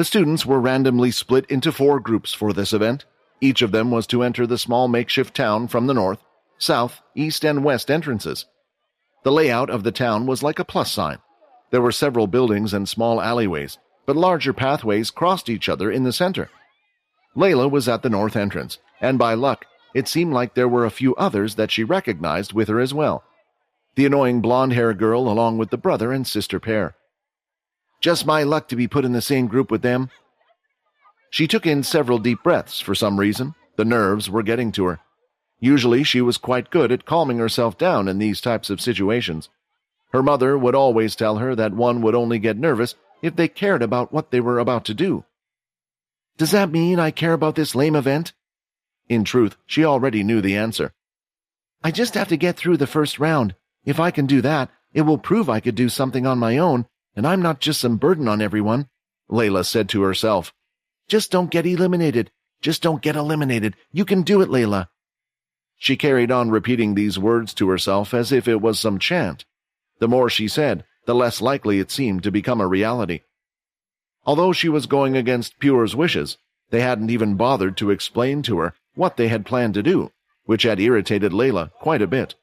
The students were randomly split into 4 groups for this event. Each of them was to enter the small makeshift town from the north, south, east, and west entrances. The layout of the town was like a plus sign. There were several buildings and small alleyways, but larger pathways crossed each other in the center. Layla was at the north entrance, and by luck, it seemed like there were a few others that she recognized with her as well. The annoying blonde-haired girl along with the brother and sister pair. Just my luck to be put in the same group with them. She took in several deep breaths for some reason. The nerves were getting to her. Usually she was quite good at calming herself down in these types of situations. Her mother would always tell her that one would only get nervous if they cared about what they were about to do. Does that mean I care about this lame event? In truth, she already knew the answer. I just have to get through the first round. If I can do that, it will prove I could do something on my own, and I'm not just some burden on everyone, Layla said to herself. Just don't get eliminated. Just don't get eliminated. You can do it, Layla. She carried on repeating these words to herself as if it was some chant. The more she said, the less likely it seemed to become a reality. Although she was going against Pure's wishes, they hadn't even bothered to explain to her what they had planned to do, which had irritated Layla quite a bit.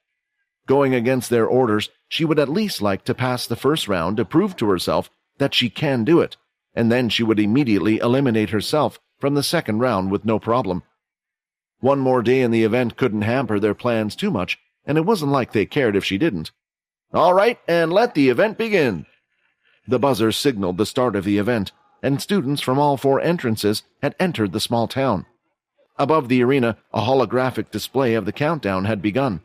Going against their orders, she would at least like to pass the first round to prove to herself that she can do it, and then she would immediately eliminate herself from the second round with no problem. One more day in the event couldn't hamper their plans too much, and it wasn't like they cared if she didn't. All right, and let the event begin. The buzzer signaled the start of the event, and students from all 4 entrances had entered the small town. Above the arena, a holographic display of the countdown had begun.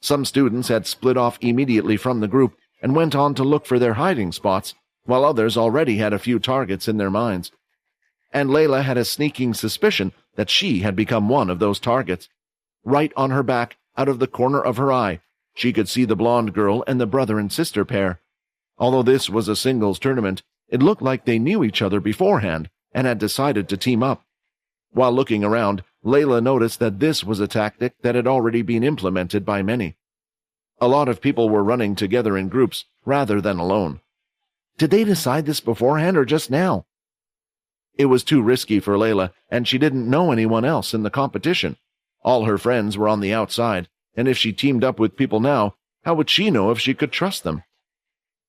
Some students had split off immediately from the group and went on to look for their hiding spots, while others already had a few targets in their minds. And Layla had a sneaking suspicion that she had become one of those targets. Right on her back, out of the corner of her eye, she could see the blonde girl and the brother and sister pair. Although this was a singles tournament, it looked like they knew each other beforehand and had decided to team up. While looking around, Layla noticed that this was a tactic that had already been implemented by many. A lot of people were running together in groups rather than alone. Did they decide this beforehand or just now? It was too risky for Layla, and she didn't know anyone else in the competition. All her friends were on the outside, and if she teamed up with people now, how would she know if she could trust them?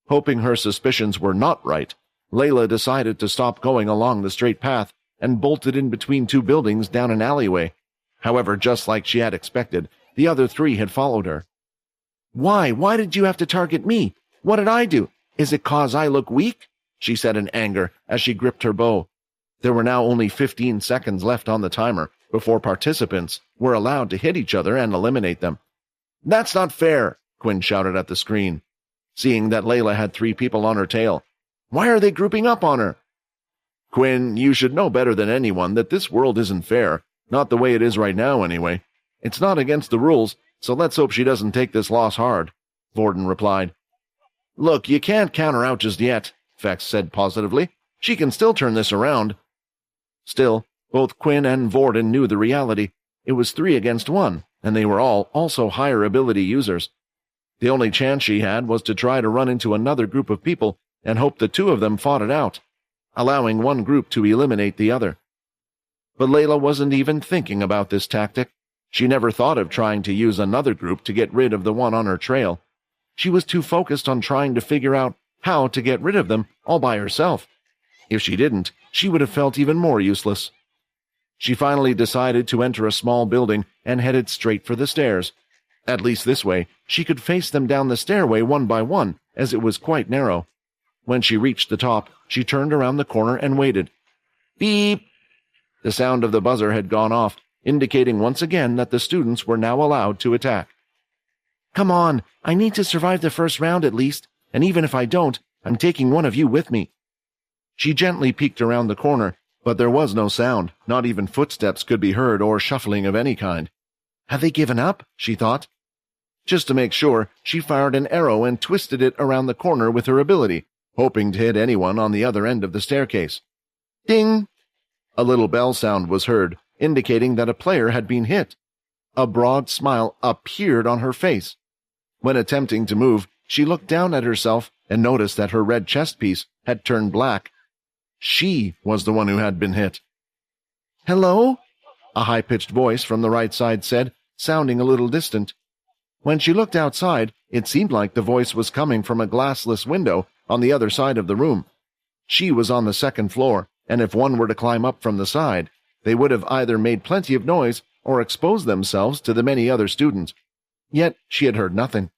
Hoping her suspicions were not right, Layla decided to stop going along the straight path and bolted in between 2 buildings down an alleyway. However, just like she had expected, the other 3 had followed her. Why? Why did you have to target me? What did I do? Is it 'cause I look weak? She said in anger as she gripped her bow. There were now only 15 seconds left on the timer before participants were allowed to hit each other and eliminate them. That's not fair, Quinn shouted at the screen, seeing that Layla had 3 people on her tail. Why are they grouping up on her? Quinn, you should know better than anyone that this world isn't fair, not the way it is right now anyway. It's not against the rules, so let's hope she doesn't take this loss hard, Vorden replied. Look, you can't count her out just yet, Vex said positively. She can still turn this around. Still, both Quinn and Vorden knew the reality. It was 3 against 1, and they were all also higher ability users. The only chance she had was to try to run into another group of people and hope the 2 of them fought it out, allowing one group to eliminate the other. But Layla wasn't even thinking about this tactic. She never thought of trying to use another group to get rid of the one on her trail. She was too focused on trying to figure out how to get rid of them all by herself. If she didn't, she would have felt even more useless. She finally decided to enter a small building and headed straight for the stairs. At least this way, she could face them down the stairway one by one, as it was quite narrow. When she reached the top, she turned around the corner and waited. Beep! The sound of the buzzer had gone off, indicating once again that the students were now allowed to attack. Come on, I need to survive the first round at least, and even if I don't, I'm taking one of you with me. She gently peeked around the corner, but there was no sound, not even footsteps could be heard or shuffling of any kind. Have they given up? She thought. Just to make sure, she fired an arrow and twisted it around the corner with her ability, hoping to hit anyone on the other end of the staircase. Ding! A little bell sound was heard, indicating that a player had been hit. A broad smile appeared on her face. When attempting to move, she looked down at herself and noticed that her red chest piece had turned black. She was the one who had been hit. "Hello?" a high-pitched voice from the right side said, sounding a little distant. When she looked outside, it seemed like the voice was coming from a glassless window on the other side of the room. She was on the second floor, and if one were to climb up from the side, they would have either made plenty of noise or exposed themselves to the many other students. Yet she had heard nothing.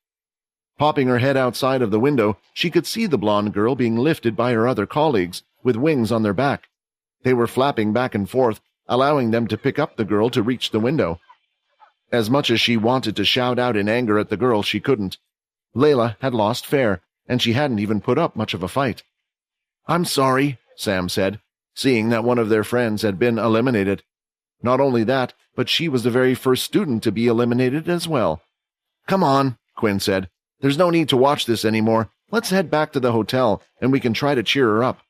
Popping her head outside of the window, she could see the blonde girl being lifted by her other colleagues, with wings on their back. They were flapping back and forth, allowing them to pick up the girl to reach the window. As much as she wanted to shout out in anger at the girl, she couldn't. Layla had lost fair, and she hadn't even put up much of a fight. "I'm sorry," Sam said, seeing that one of their friends had been eliminated. Not only that, but she was the very first student to be eliminated as well. "Come on," Quinn said. "There's no need to watch this anymore. Let's head back to the hotel, and we can try to cheer her up."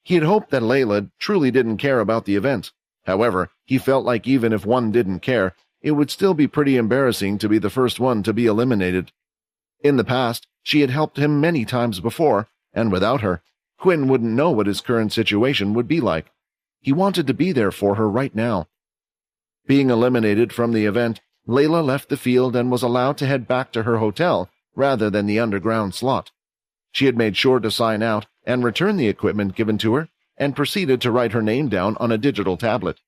He had hoped that Layla truly didn't care about the event. However, he felt like even if one didn't care, it would still be pretty embarrassing to be the first one to be eliminated. In the past, she had helped him many times before, and without her, Quinn wouldn't know what his current situation would be like. He wanted to be there for her right now. Being eliminated from the event, Layla left the field and was allowed to head back to her hotel rather than the underground slot. She had made sure to sign out and return the equipment given to her, and proceeded to write her name down on a digital tablet.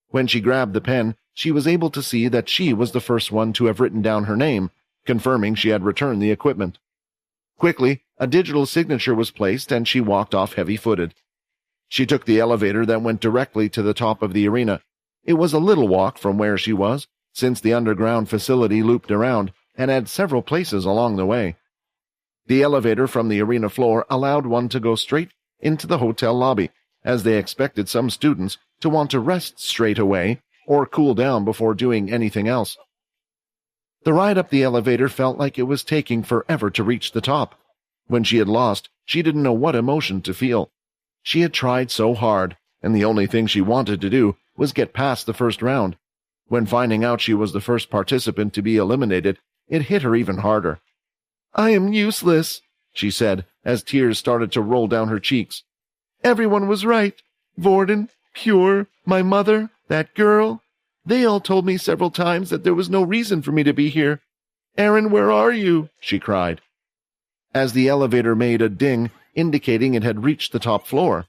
When she grabbed the pen, she was able to see that she was the first one to have written down her name, confirming she had returned the equipment. Quickly, a digital signature was placed and she walked off heavy-footed. She took the elevator that went directly to the top of the arena. It was a little walk from where she was, since the underground facility looped around and had several places along the way. The elevator from the arena floor allowed one to go straight into the hotel lobby, as they expected some students to want to rest straight away or cool down before doing anything else. The ride up the elevator felt like it was taking forever to reach the top. When she had lost, she didn't know what emotion to feel. She had tried so hard, and the only thing she wanted to do was get past the first round. When finding out she was the first participant to be eliminated, it hit her even harder. "I am useless," she said, as tears started to roll down her cheeks. "Everyone was right. Vorden, Pure, my mother, that girl. They all told me several times that there was no reason for me to be here. Aaron, where are you?" she cried, as the elevator made a ding, indicating it had reached the top floor.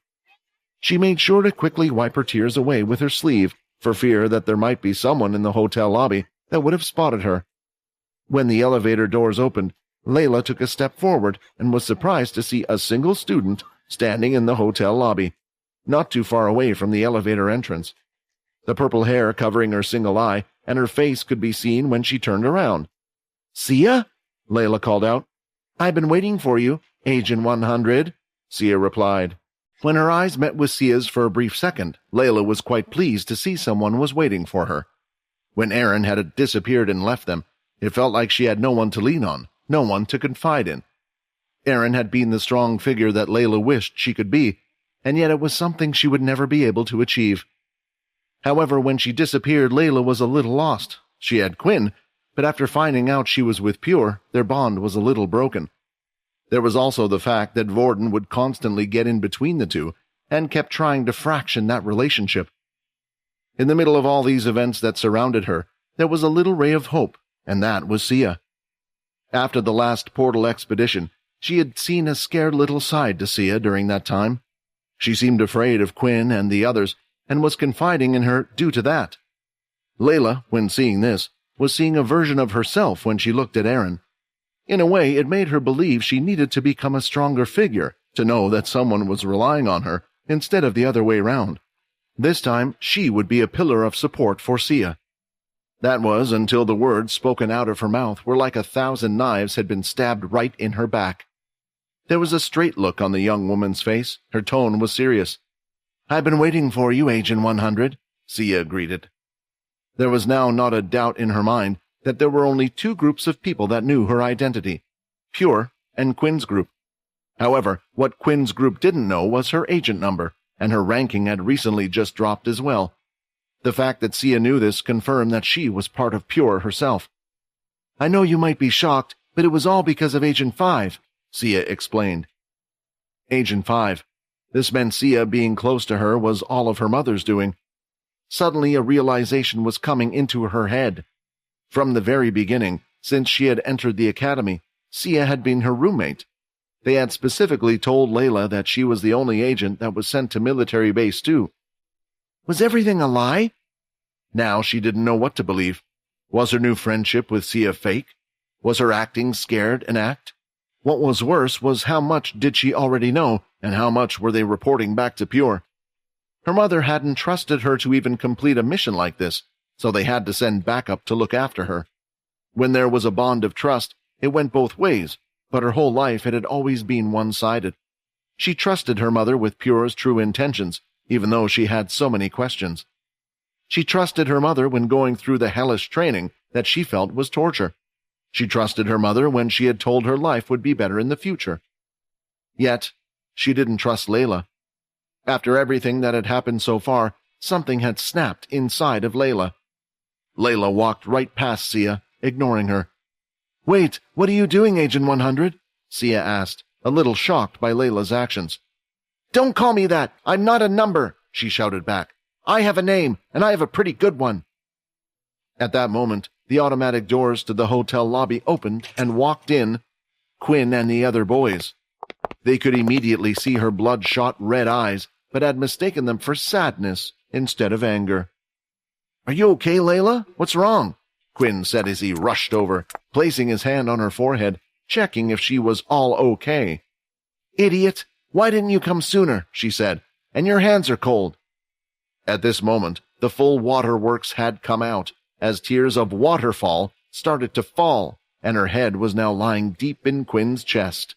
She made sure to quickly wipe her tears away with her sleeve, for fear that there might be someone in the hotel lobby that would have spotted her. When the elevator doors opened, Layla took a step forward and was surprised to see a single student standing in the hotel lobby, not too far away from the elevator entrance. The purple hair covering her single eye, and her face could be seen when she turned around. "Sia?" Layla called out. "I've been waiting for you, Agent 100, Sia replied. When her eyes met with Sia's for a brief second, Layla was quite pleased to see someone was waiting for her. When Aaron had disappeared and left them, it felt like she had no one to lean on, no one to confide in. Aaron had been the strong figure that Layla wished she could be, and yet it was something she would never be able to achieve. However, when she disappeared, Layla was a little lost. She had Quinn, but after finding out she was with Pure, their bond was a little broken. There was also the fact that Vorden would constantly get in between the two, and kept trying to fraction that relationship. In the middle of all these events that surrounded her, there was a little ray of hope, and that was Sia. After the last portal expedition, she had seen a scared little side to Sia during that time. She seemed afraid of Quinn and the others, and was confiding in her due to that. Layla, when seeing this, was seeing a version of herself when she looked at Aaron. In a way, it made her believe she needed to become a stronger figure, to know that someone was relying on her, instead of the other way round. This time, she would be a pillar of support for Sia. That was until the words spoken out of her mouth were like 1,000 knives had been stabbed right in her back. There was a straight look on the young woman's face. Her tone was serious. "I've been waiting for you, Agent 100, Sia greeted. There was now not a doubt in her mind that there were only two groups of people that knew her identity, Pure and Quinn's group. However, what Quinn's group didn't know was her agent number, and her ranking had recently just dropped as well. The fact that Sia knew this confirmed that she was part of Pure herself. "I know you might be shocked, but it was all because of Agent 5, Sia explained. Agent 5. This meant Sia being close to her was all of her mother's doing. Suddenly a realization was coming into her head. From the very beginning, since she had entered the academy, Sia had been her roommate. They had specifically told Layla that she was the only agent that was sent to Military Base 2. Was everything a lie? Now she didn't know what to believe. Was her new friendship with Sia fake? Was her acting scared an act? What was worse was how much did she already know, and how much were they reporting back to Pure? Her mother hadn't trusted her to even complete a mission like this, so they had to send backup to look after her. When there was a bond of trust, it went both ways, but her whole life it had always been one-sided. She trusted her mother with Pure's true intentions, even though she had so many questions. She trusted her mother when going through the hellish training that she felt was torture. She trusted her mother when she had told her life would be better in the future. Yet, she didn't trust Layla. After everything that had happened so far, something had snapped inside of Layla. Layla walked right past Sia, ignoring her. "Wait, what are you doing, Agent 100? Sia asked, a little shocked by Layla's actions. "Don't call me that! I'm not a number!" she shouted back. "I have a name, and I have a pretty good one." At that moment, the automatic doors to the hotel lobby opened and walked in Quinn and the other boys. They could immediately see her bloodshot red eyes, but had mistaken them for sadness instead of anger. "Are you okay, Layla? What's wrong?" Quinn said as he rushed over, placing his hand on her forehead, checking if she was all okay. "Idiot! Why didn't you come sooner?" she said. "And your hands are cold." At this moment, the full waterworks had come out, as tears of waterfall started to fall, and her head was now lying deep in Quinn's chest.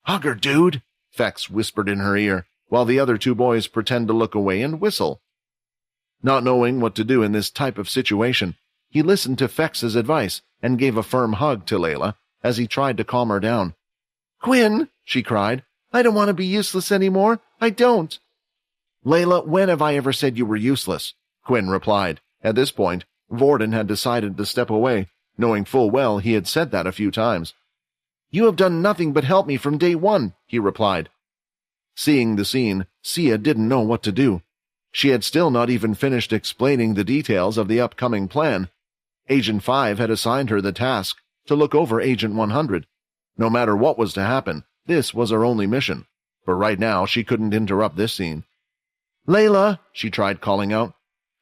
"Hug her, dude," Fex whispered in her ear, while the other two boys pretend to look away and whistle. Not knowing what to do in this type of situation, he listened to Fex's advice and gave a firm hug to Layla as he tried to calm her down. "Quinn," she cried, "I don't want to be useless anymore. I don't." "Layla, when have I ever said you were useless?" Quinn replied. At this point, Vorden had decided to step away, knowing full well he had said that a few times. "You have done nothing but help me from day one," he replied. Seeing the scene, Sia didn't know what to do. She had still not even finished explaining the details of the upcoming plan. Agent 5 had assigned her the task to look over Agent 100. No matter what was to happen, this was her only mission. But right now, she couldn't interrupt this scene. "Layla," she tried calling out.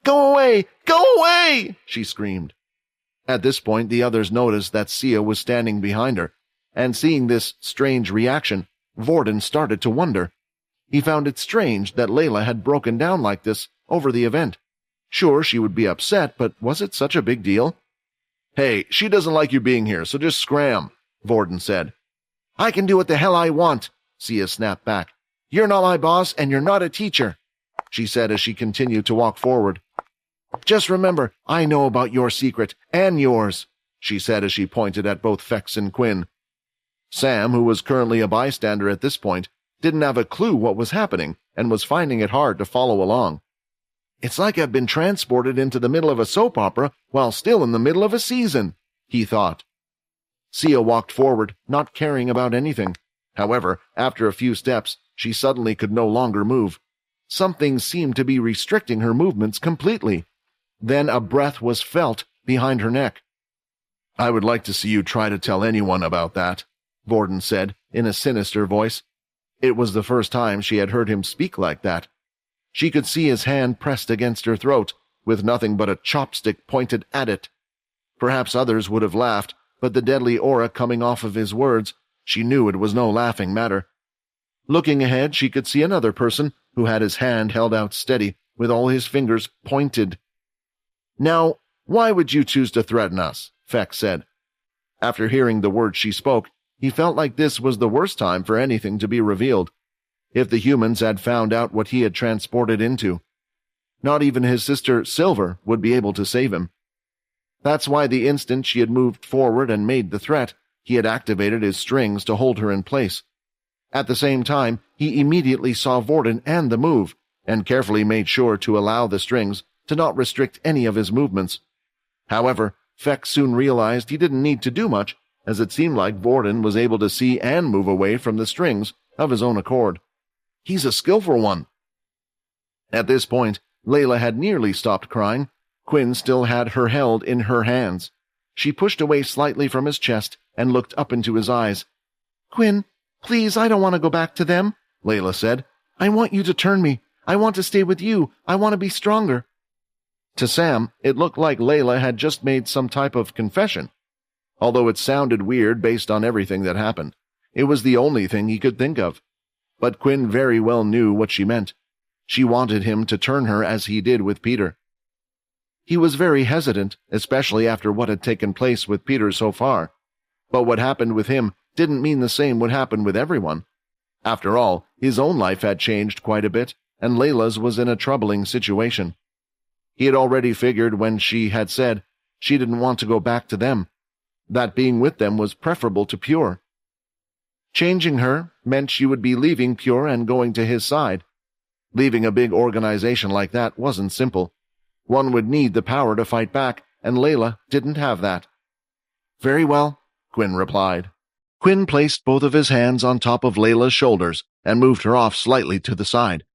"Go away! Go away!" she screamed. At this point, the others noticed that Sia was standing behind her, and seeing this strange reaction, Vorden started to wonder. He found it strange that Layla had broken down like this over the event. Sure, she would be upset, but was it such a big deal? "Hey, she doesn't like you being here, so just scram," Vorden said. "I can do what the hell I want," Sia snapped back. "You're not my boss, and you're not a teacher," she said as she continued to walk forward. "Just remember, I know about your secret, and yours," she said as she pointed at both Fex and Quinn. Sam, who was currently a bystander at this point, didn't have a clue what was happening and was finding it hard to follow along. "It's like I've been transported into the middle of a soap opera while still in the middle of a season," he thought. Sia walked forward, not caring about anything. However, after a few steps, she suddenly could no longer move. Something seemed to be restricting her movements completely. Then a breath was felt behind her neck. "I would like to see you try to tell anyone about that," Vorden said in a sinister voice. It was the first time she had heard him speak like that. She could see his hand pressed against her throat, with nothing but a chopstick pointed at it. Perhaps others would have laughed, but the deadly aura coming off of his words, she knew it was no laughing matter. Looking ahead, she could see another person who had his hand held out steady, with all his fingers pointed. "Now, why would you choose to threaten us?" Fex said. After hearing the words she spoke, he felt like this was the worst time for anything to be revealed. If the humans had found out what he had transported into, not even his sister Silver would be able to save him. That's why the instant she had moved forward and made the threat, he had activated his strings to hold her in place. At the same time, he immediately saw Vorden and the move, and carefully made sure to allow the strings to not restrict any of his movements. However, Fex soon realized he didn't need to do much, as it seemed like Vorden was able to see and move away from the strings of his own accord. He's a skillful one." At this point, Layla had nearly stopped crying. Quinn still had her held in her hands. She pushed away slightly from his chest and looked up into his eyes. "Quinn, please, I don't want to go back to them," Layla said. "I want you to turn me. I want to stay with you. I want to be stronger." To Sam, it looked like Layla had just made some type of confession. Although it sounded weird based on everything that happened, it was the only thing he could think of. But Quinn very well knew what she meant. She wanted him to turn her as he did with Peter. He was very hesitant, especially after what had taken place with Peter so far. But what happened with him didn't mean the same would happen with everyone. After all, his own life had changed quite a bit, and Layla's was in a troubling situation. He had already figured when she had said she didn't want to go back to them, that being with them was preferable to Pure. Changing her meant she would be leaving Pure and going to his side. Leaving a big organization like that wasn't simple. One would need the power to fight back, and Layla didn't have that. "Very well," Quinn replied. Quinn placed both of his hands on top of Layla's shoulders and moved her off slightly to the side.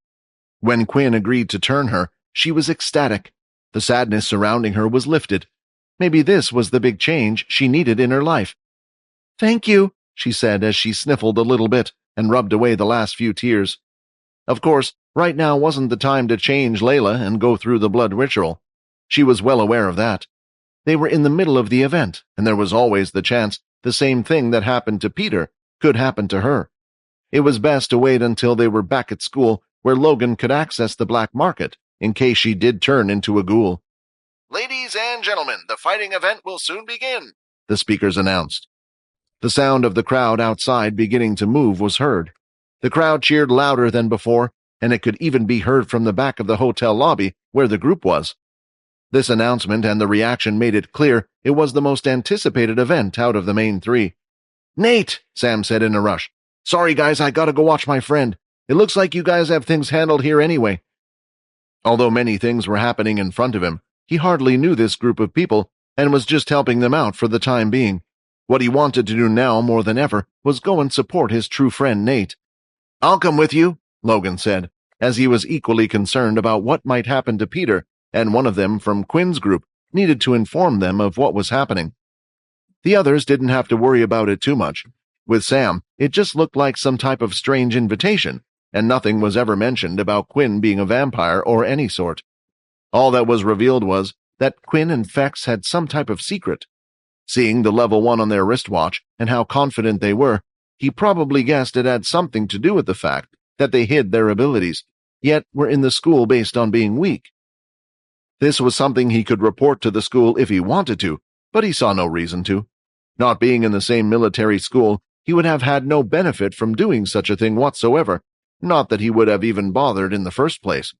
When Quinn agreed to turn her, she was ecstatic. The sadness surrounding her was lifted. Maybe this was the big change she needed in her life. "Thank you," she said as she sniffled a little bit and rubbed away the last few tears. Of course, right now wasn't the time to change Layla and go through the blood ritual. She was well aware of that. They were in the middle of the event, and there was always the chance the same thing that happened to Peter could happen to her. It was best to wait until they were back at school, where Logan could access the black market in case she did turn into a ghoul. "Ladies and gentlemen, the fighting event will soon begin," the speakers announced. The sound of the crowd outside beginning to move was heard. The crowd cheered louder than before, and it could even be heard from the back of the hotel lobby where the group was. This announcement and the reaction made it clear it was the most anticipated event out of the main three. "Nate," Sam said in a rush. "Sorry guys, I gotta go watch my friend. It looks like you guys have things handled here anyway." Although many things were happening in front of him, he hardly knew this group of people and was just helping them out for the time being. What he wanted to do now more than ever was go and support his true friend Nate. "I'll come with you," Logan said, as he was equally concerned about what might happen to Peter, and one of them from Quinn's group needed to inform them of what was happening. The others didn't have to worry about it too much. With Sam, it just looked like some type of strange invitation, and nothing was ever mentioned about Quinn being a vampire or any sort. All that was revealed was that Quinn and Fex had some type of secret. Seeing the level 1 on their wristwatch and how confident they were, he probably guessed it had something to do with the fact that they hid their abilities, yet were in the school based on being weak. This was something he could report to the school if he wanted to, but he saw no reason to. Not being in the same military school, he would have had no benefit from doing such a thing whatsoever, not that he would have even bothered in the first place.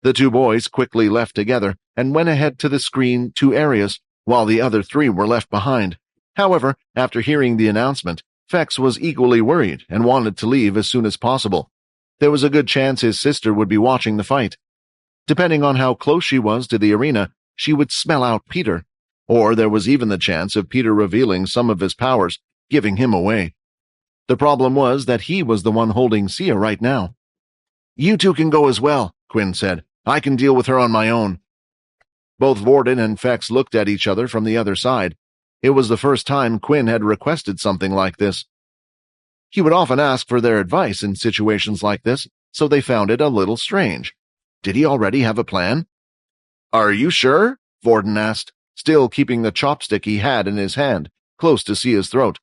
The two boys quickly left together and went ahead to the screen 2 areas, while the other 3 were left behind. However, after hearing the announcement, Fex was equally worried and wanted to leave as soon as possible. There was a good chance his sister would be watching the fight. Depending on how close she was to the arena, she would smell out Peter, or there was even the chance of Peter revealing some of his powers, giving him away. The problem was that he was the one holding Sia right now. "You two can go as well," Quinn said. "I can deal with her on my own." Both Vorden and Fex looked at each other from the other side. It was the first time Quinn had requested something like this. He would often ask for their advice in situations like this, so they found it a little strange. Did he already have a plan? "Are you sure?" Vorden asked, still keeping the chopstick he had in his hand, close to Sia's throat.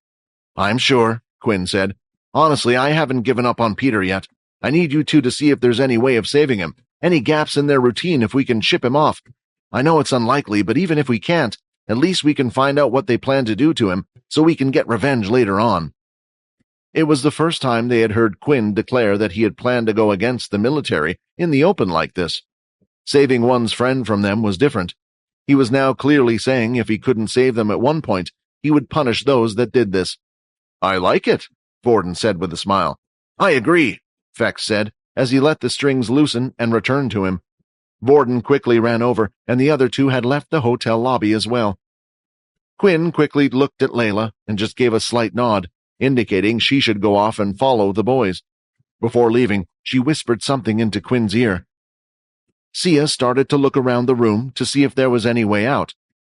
"I'm sure," Quinn said. "Honestly, I haven't given up on Peter yet. I need you two to see if there's any way of saving him, any gaps in their routine if we can ship him off. I know it's unlikely, but even if we can't, at least we can find out what they plan to do to him, so we can get revenge later on." It was the first time they had heard Quinn declare that he had planned to go against the military in the open like this. Saving one's friend from them was different. He was now clearly saying if he couldn't save them at one point, he would punish those that did this. "I like it," Vorden said with a smile. "I agree," Fex said, as he let the strings loosen and returned to him. Vorden quickly ran over, and the other 2 had left the hotel lobby as well. Quinn quickly looked at Layla and just gave a slight nod, indicating she should go off and follow the boys. Before leaving, she whispered something into Quinn's ear. Sia started to look around the room to see if there was any way out.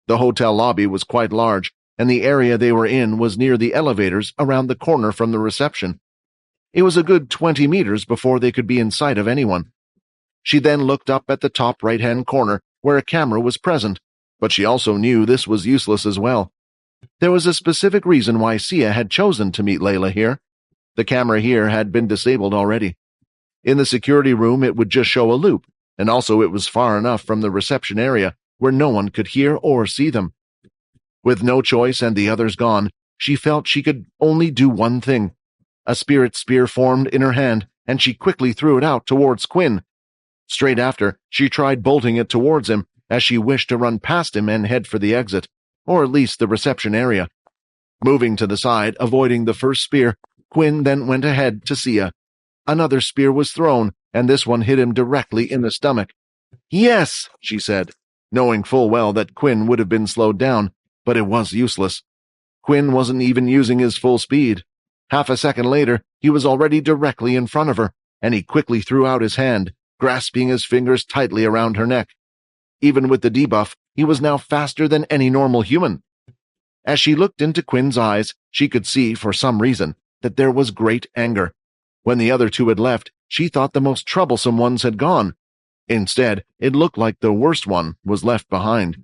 The hotel lobby was quite large, and the area they were in was near the elevators around the corner from the reception. It was a good 20 meters before they could be in sight of anyone. She then looked up at the top right-hand corner where a camera was present, but she also knew this was useless as well. There was a specific reason why Sia had chosen to meet Layla here. The camera here had been disabled already. In the security room, it would just show a loop, and also it was far enough from the reception area where no one could hear or see them. With no choice and the others gone, she felt she could only do one thing. A spirit spear formed in her hand, and she quickly threw it out towards Quinn. Straight after, she tried bolting it towards him, as she wished to run past him and head for the exit, or at least the reception area. Moving to the side, avoiding the first spear, Quinn then went ahead to Sia. Another spear was thrown, and this one hit him directly in the stomach. "Yes," she said, knowing full well that Quinn would have been slowed down, but it was useless. Quinn wasn't even using his full speed. Half a second later, he was already directly in front of her, and he quickly threw out his hand, grasping his fingers tightly around her neck. Even with the debuff, he was now faster than any normal human. As she looked into Quinn's eyes, she could see, for some reason, that there was great anger. When the other two had left, she thought the most troublesome ones had gone. Instead, it looked like the worst one was left behind.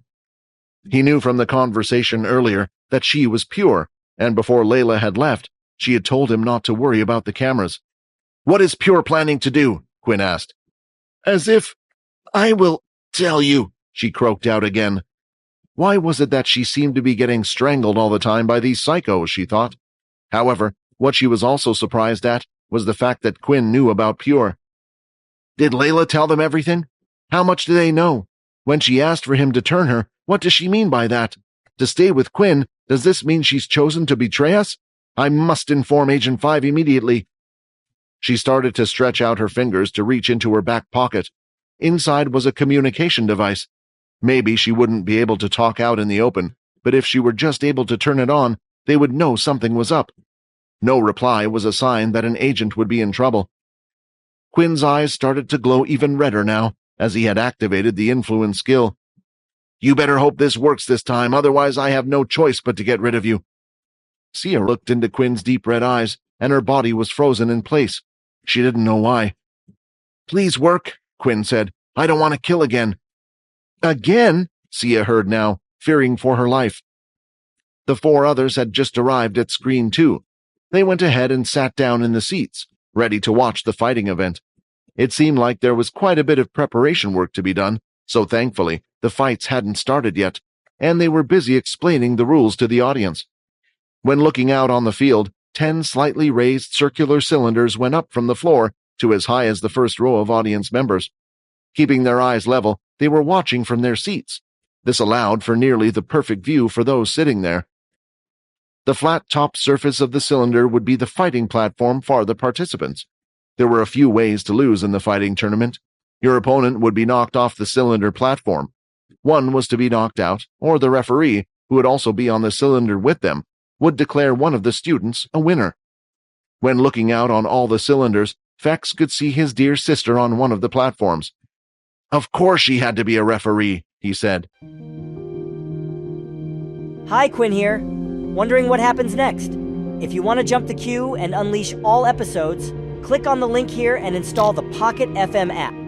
He knew from the conversation earlier that she was pure, and before Layla had left, she had told him not to worry about the cameras. "What is Pure planning to do?" Quinn asked. "As if I will tell you," she croaked out again. Why was it that she seemed to be getting strangled all the time by these psychos, she thought. However, what she was also surprised at was the fact that Quinn knew about Pure. Did Layla tell them everything? How much do they know? When she asked for him to turn her, what does she mean by that? To stay with Quinn, does this mean she's chosen to betray us? I must inform Agent 5 immediately. She started to stretch out her fingers to reach into her back pocket. Inside was a communication device. Maybe she wouldn't be able to talk out in the open, but if she were just able to turn it on, they would know something was up. No reply was a sign that an agent would be in trouble. Quinn's eyes started to glow even redder now, as he had activated the influence skill. You better hope this works this time, otherwise I have no choice but to get rid of you. Sia looked into Quinn's deep red eyes, and her body was frozen in place. She didn't know why. Please work, Quinn said. I don't want to kill again. Again? Sia heard now, fearing for her life. The four others had just arrived at Screen 2. They went ahead and sat down in the seats, ready to watch the fighting event. It seemed like there was quite a bit of preparation work to be done, so thankfully, the fights hadn't started yet, and they were busy explaining the rules to the audience. When looking out on the field, 10 slightly raised circular cylinders went up from the floor to as high as the first row of audience members. Keeping their eyes level, they were watching from their seats. This allowed for nearly the perfect view for those sitting there. The flat-top surface of the cylinder would be the fighting platform for the participants. There were a few ways to lose in the fighting tournament. Your opponent would be knocked off the cylinder platform. One was to be knocked out, or the referee, who would also be on the cylinder with them, would declare one of the students a winner. When looking out on all the cylinders, Fex could see his dear sister on one of the platforms. Of course she had to be a referee, he said. Hi, Quinn here. Wondering what happens next? If you want to jump the queue and unleash all episodes, click on the link here and install the Pocket FM app.